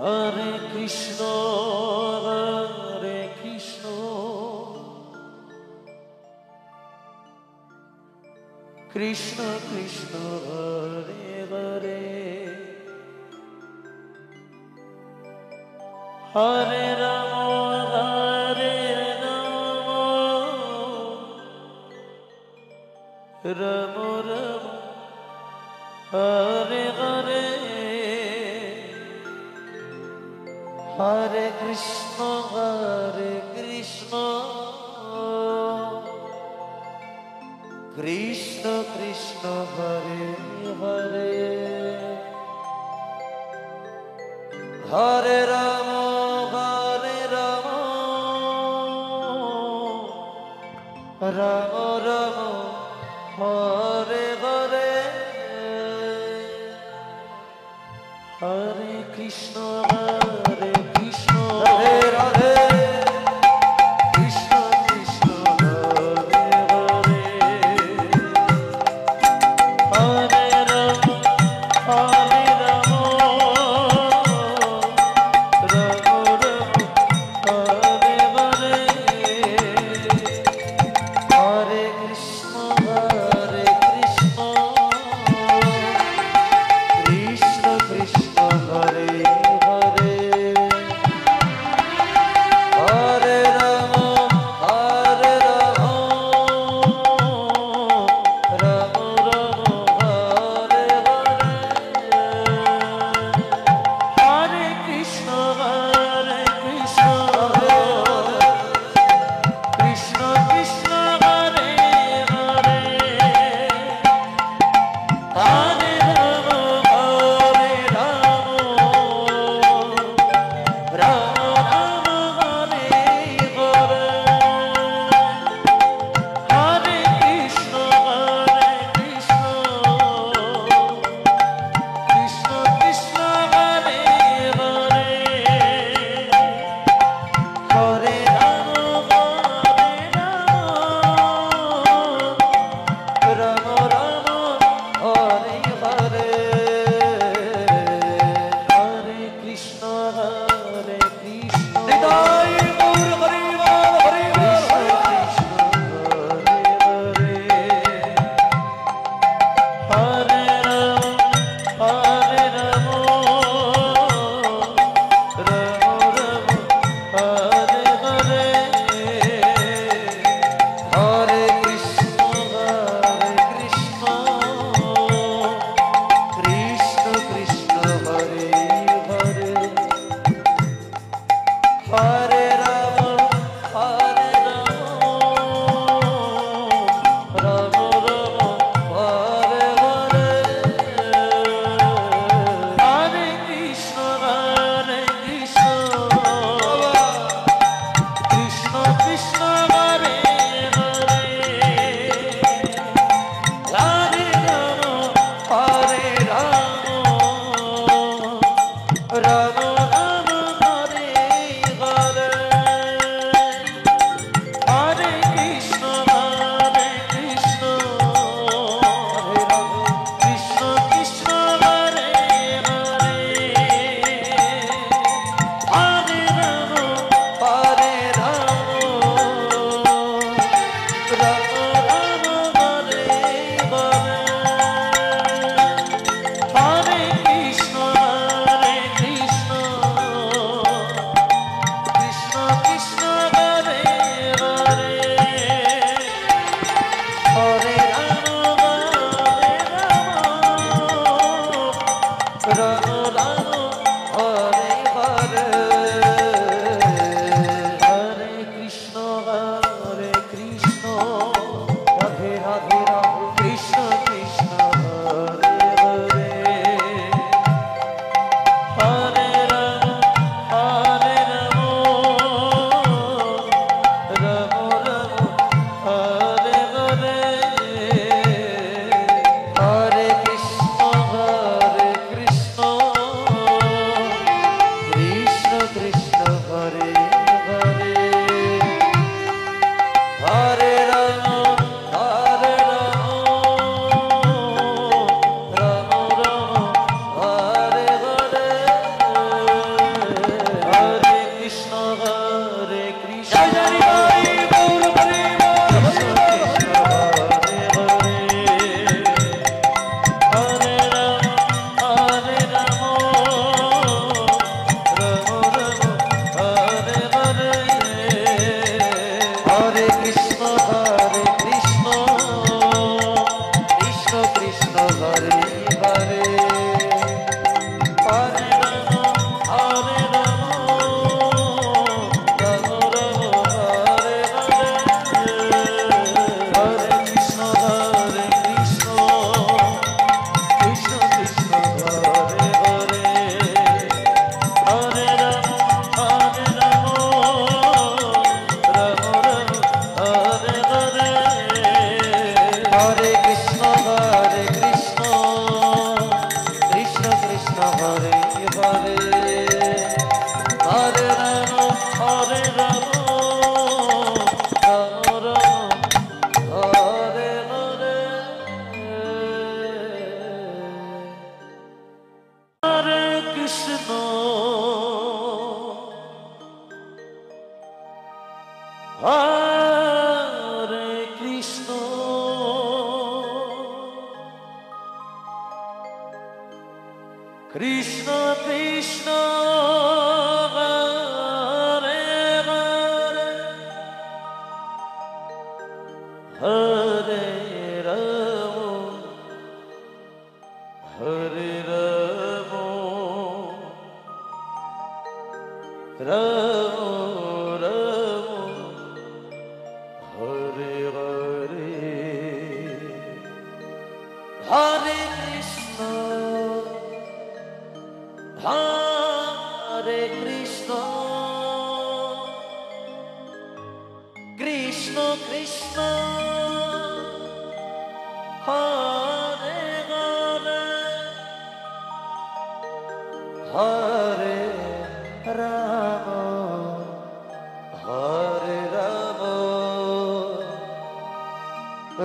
Hare Krishna, Hare Krishna, Krishna Krishna, Hare Hare, Hare Rama, Hare Rama, Rama Rama, Hare Hare, Hare Krishna, Hare Krishna, Krishna Krishna, Hare Hare, Hare Rama, Hare Rama, Rama Rama, Hare Hare, Hare Krishna, Hare Krishna, Radhe Radhe, Krishna Krishna, Hare Hare, Hare Rama, Hare Rama, Rama Rama, Hare Hare, Hare Krishna, Hare Krishna, Krishna Krishna, Hare Hare, Hare Rama, Hare Rama, Rama Rama, Hare Hare, Hare Krishna, Hare Krishna, Krishna Krishna, Hare Hare, Hare Rama, Hare Rama, Rama Rama, Hare Hare, Hare Krishna, Hare Krishna, Krishna Krishna, Hare Hare, Hare Rama, Hare Rama, Rama Rama, Hare Hare, Hare Krishna, Hare Krishna, Nitay Gaur Hari Bol, Hari Bol, Krishna Hare Hare, Hare Rama, Rama Rama, Hare Hare, Hare Krishna, Hare Krishna, Krishna Krishna, Hare Hare, Hare Rama, Hare Rama, Rama Rama, Hare Hare, Hare Krishna, Hare Krishna, Krishna Krishna, Hare Hare, Hare Rama, Hare Rama, Rama Rama, Hare Hare, Hare Krishna, Hare Krishna, Krishna Krishna, Hare Hare, Hare Rama, Hare Rama, Rama Rama, Hare Hare, Hare Krishna, Hare Krishna, Krishna Krishna, Hare Hare, Hare Rama, Hare Rama, Rama Rama, Hare Hare, Hare Krishna, Hare Krishna, Radhe Radhe Radhe, Krishna Krishna, Hare Hare, Hare Rama, Hare Rama, Rama Rama, Hare Hare, Hare Krishna, Hare Krishna, Krishna Krishna Hare Hare Hare Rama Hare Rama Rama Rama Hare Hare Hare Krishna Hare Krishna Krishna Krishna Hare Hare Hare Rama Hare Rama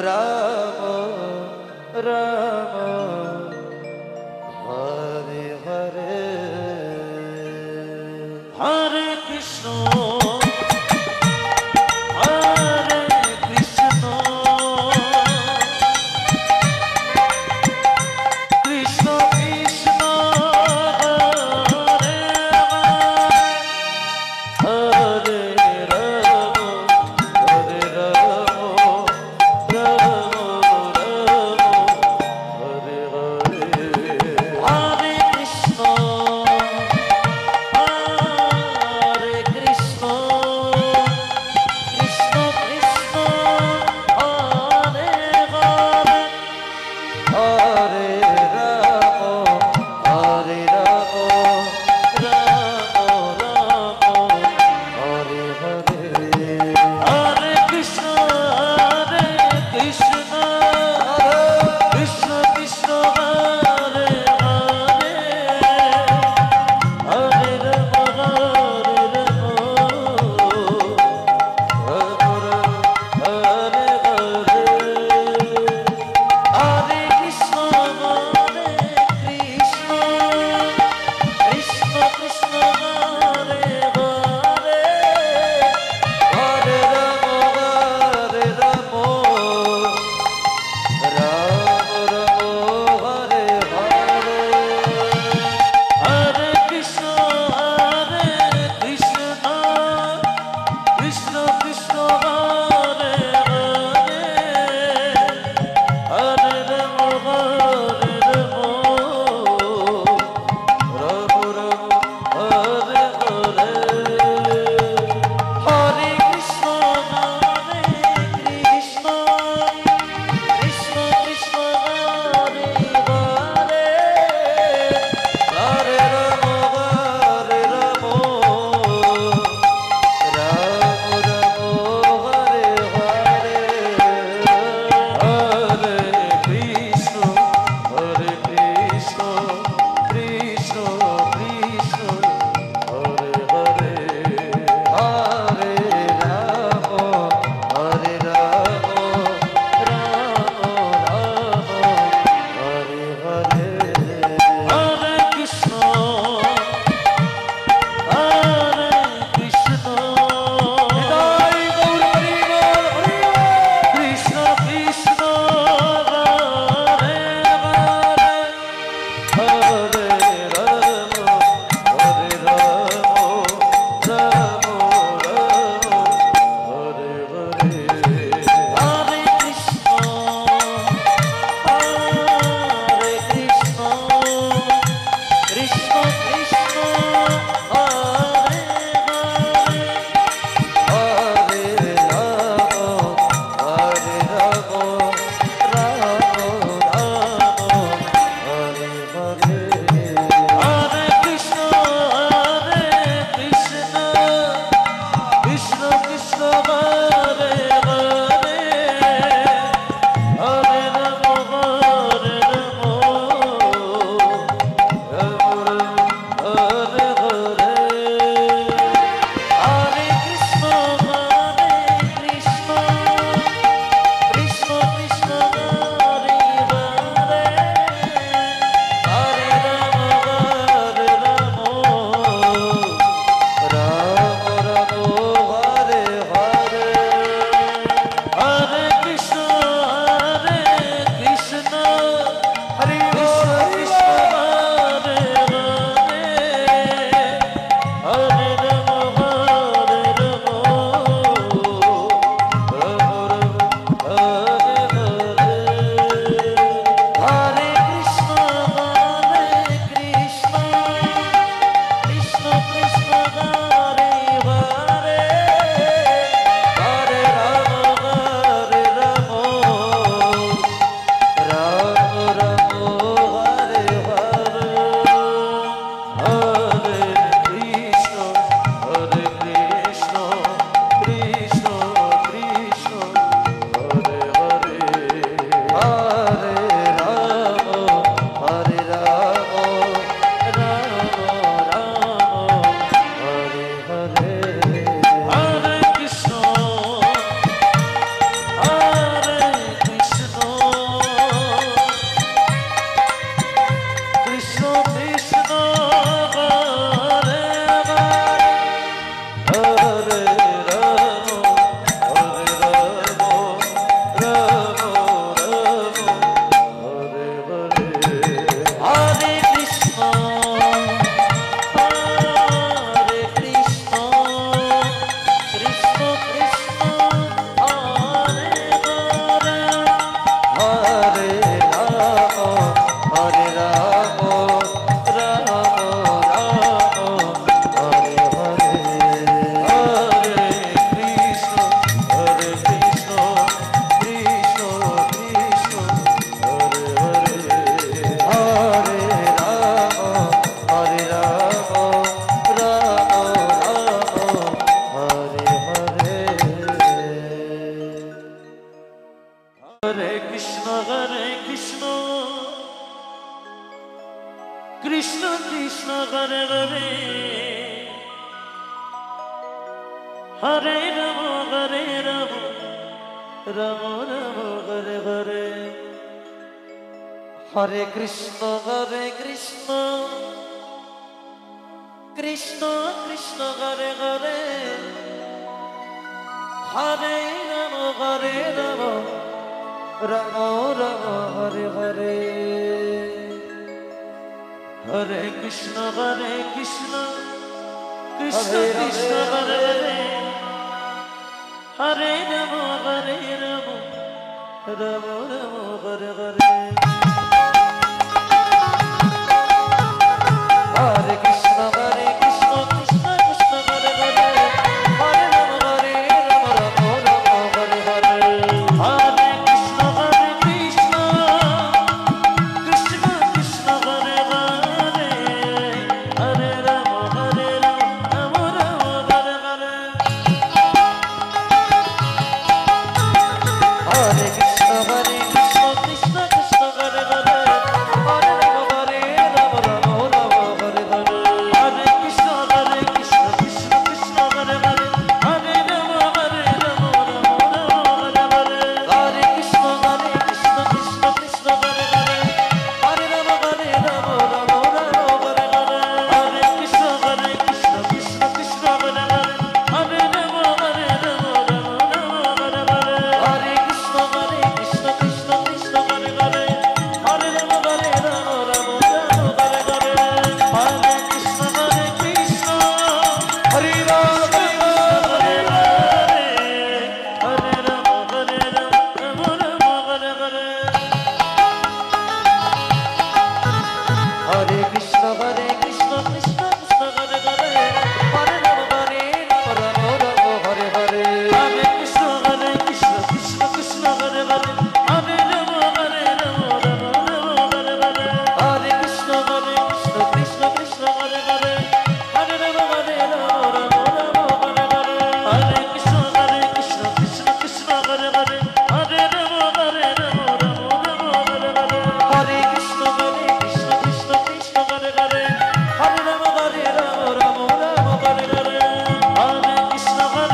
Rama Rama Hare Hare Hare Krishna Hare Krishna Krishna Krishna Hare Hare Rama Hare Rama Rama Rama Hare Hare Hare Krishna Hare Krishna Krishna Hare Hare Hare Ram Ram Ram Hare Hare Hare Krishna Krishna Krishna Hare Hare Hare Ram Ram Ram Hare Hare Hare Krishna Krishna Krishna Hare Hare Hare Ram Ram Ram Hare Hare Hare Krishna Krishna Krishna Hare Hare Hare Ram Ram Ram Hare Hare Hare Krishna Krishna Krishna Krishna Hare Hare Hare Ram Ram Ram Hare Hare Hare Krishna Krishna Krishna Hare Hare Hare Ram Ram Ram Hare Hare Hare Krishna Krishna Krishna Hare Hare Hare Ram Ram Hare Hare Hare Krishna Krishna Krishna Hare Hare Hare Ram Ram Hare Hare Hare Krishna Krishna Krishna Hare Hare Hare Ram Ram Hare Hare Hare Krishna Krishna Krishna Hare Hare Hare Ram Ram Hare Hare Hare Krishna Krishna Hare Ram Hare Hare Hare Ram Hare Hare Hare Krishna Krishna Krishna Hare Hare Hare Ram Ram Hare Hare Hare Krishna Krishna Krishna Hare Hare Hare Ram Ram Hare Hare Hare Krishna Krishna Krishna Hare Hare Hare Ram Ram Hare Hare Hare Krishna Krishna Krishna Hare Hare Hare Ram Hare Hare Hare Krishna Krishna Krishna Hare Hare Hare Ram Ram Hare Hare Hare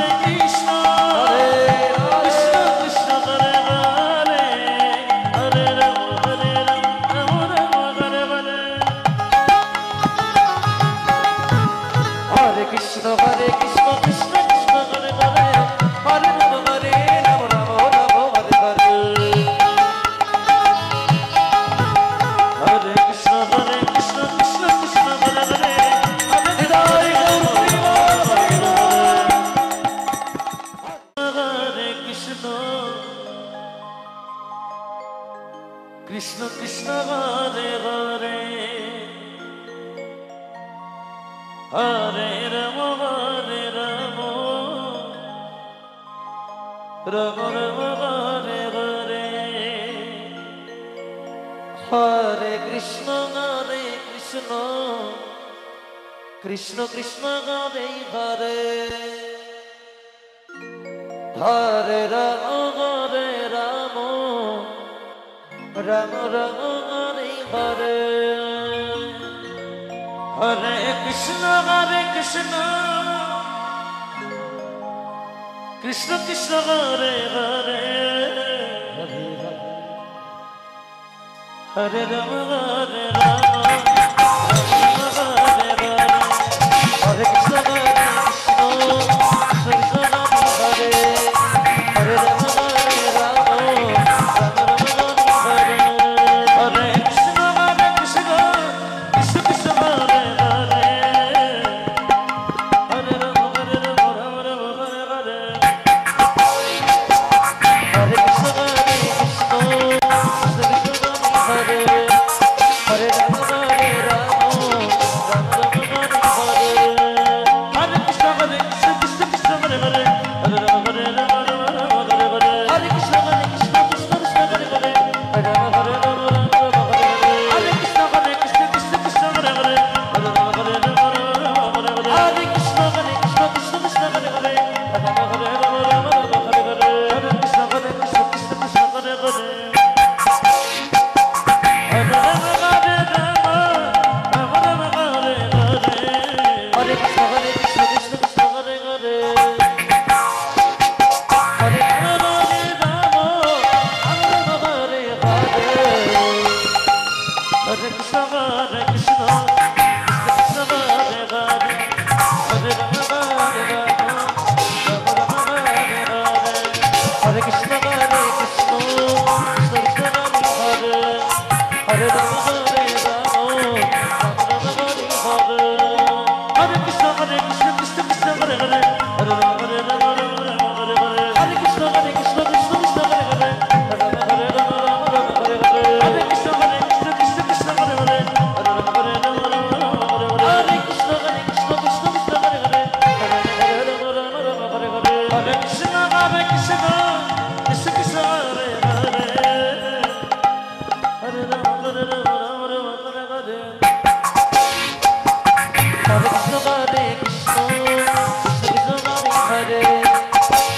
Krishna Krishna Krishna Krishna Hare Hare Hare Ram Hare Hare Hare Krishna Krishna Krishna Hare Hare Hare Ram Ram Hare Hare Hare Krishna Krishna Krishna Hare Hare Hare Krishna Krishna Krishna Hare Hare Hare Ram Ram Ram Hare Hare Hare Krishna Krishna Krishna Hare Hare Hare Ram Ram Ram Hare Hare Hare Krishna Krishna Krishna Hare Hare Hare Ram Hare Krishna Krishna Hare Hare Ram Hare Krishna Krishna Krishna Hare Hare Hare Ram Hare Hare Hare Krishna Krishna Krishna Hare Hare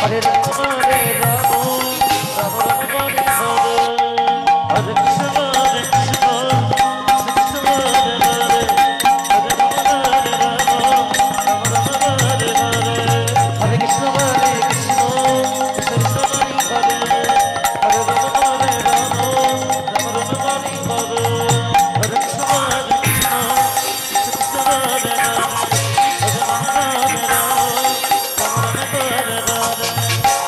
Hare Rama Hare Rama Rama Rama Hare Hare Hare Krishna Hare Krishna Krishna Krishna Hare Hare Hare Rama Hare Rama Rama Rama Hare Hare Hare Krishna Hare Krishna Krishna Krishna Hare Hare Hare Rama Hare Rama Rama Rama Hare Hare Hare Krishna Hare Krishna Krishna Krishna Hare Hare Hare Rama Hare Rama Rama Rama Hare Hare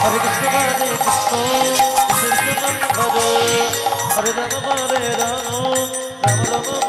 Hare Krishna Hare Krishna Krishna Krishna Hare Hare Hare Rama Hare Rama Rama Rama